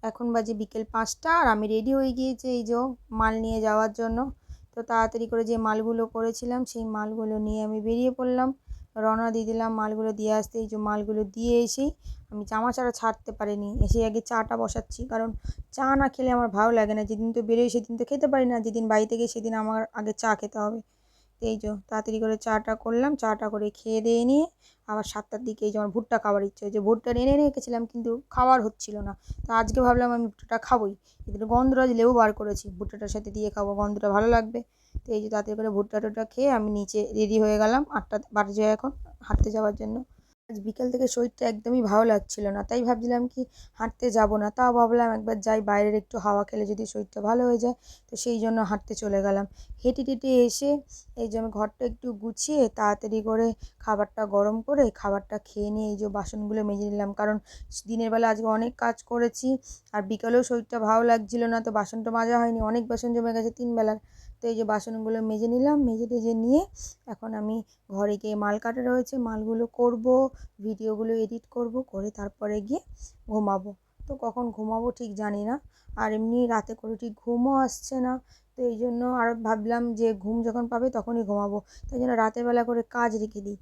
এখন বাজে বিকেল 5টা আর আমি রেডি হয়ে গিয়েছি এই যে মাল নিয়ে যাওয়ার জন্য। তো তাড়াতাড়ি করে যে মালগুলো করেছিলাম সেই মালগুলো নিয়ে আমি বেরিয়ে পড়লাম, রওনা দিয়ে দিলাম মালগুলো দিয়ে আসতে। এই যে মালগুলো দিয়ে এসেই আমি জামা ছাড়া ছাড়তে পারিনি, এসে আগে চাটা বসাচ্ছি, কারণ চা না খেলে আমার ভালো লাগে না। যেদিন তো বেরোই সেদিন তো খেতে পারি না, যেদিন বাড়িতে গিয়ে সেদিন আমার আগে চা খেতে হবে। তো এই যে তাড়াতাড়ি করে চাটা করলাম, চাটা করে খেয়ে দিয়ে নিয়ে আবার 7টার দিকে এই যে আমার ভুট্টা খাবার ইচ্ছে হয়েছে, ভুট্টা এনে রেখেছিলাম কিন্তু খাওয়ার হচ্ছিল না। তো আজকে ভাবলাম আমি ভুট্টাটা খাবোই, এদের গন্ধরাজ লেবু বার করেছি, ভুট্টাটার সাথে দিয়ে খাবো, গন্ধটা ভালো লাগবে। তো এই যে তাড়াতাড়ি করে ভুট্টা টুট্টা খেয়ে আমি নিচে রেডি হয়ে গেলাম, 8টা বাজে এখন হাঁটতে যাওয়ার জন্য। আজ বিকেল থেকে শরীরটা একদমই ভালো লাগছিল না, তাই ভাবছিলাম কি হাঁটতে যাব না, তাও ভাবলাম একবার যাই, বাইরের একটু হাওয়া খেলে যদি শরীরটা ভালো হয়ে যায়। তো সেই জন্য হাঁটতে চলে গেলাম। হেঁটে টেটে এসে এই যে আমি ঘরটা একটু গুছিয়ে তাড়াতাড়ি করে খাবারটা গরম করে খাবারটা খেয়ে নিয়ে এই যে বাসনগুলো মেজে নিলাম, কারণ দিনের বেলা আজকে অনেক কাজ করেছি আর বিকালেও শরীরটা ভালো লাগছিল না, তো বাসনটা মাজা হয়নি, অনেক বাসন জমে গেছে 3 বেলার। তো এই যে বাসনগুলো মেজে নিলাম, মেজে টেজে নিয়ে এখন আমি ঘরে গিয়ে মাল কাটা রয়েছে, মালগুলো করব, ভিডিওগুলো এডিট করব, করে তারপরে গিয়ে ঘুমাবো। তো কখন ঘুমাবো ঠিক জানি না, আর এমনি রাতে করে ঠিক ঘুমও আসছে না। তো এই জন্য আর ভাবলাম যে ঘুম যখন পাবে তখনই ঘুমাবো, তাই জন্য রাতের বেলা করে কাজ রেখে দিই।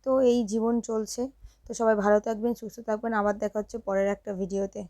তো এই জীবন চলছে। তো সবাই ভালো থাকবেন, সুস্থ থাকবেন, আবার দেখা হচ্ছে পরের একটা ভিডিওতে।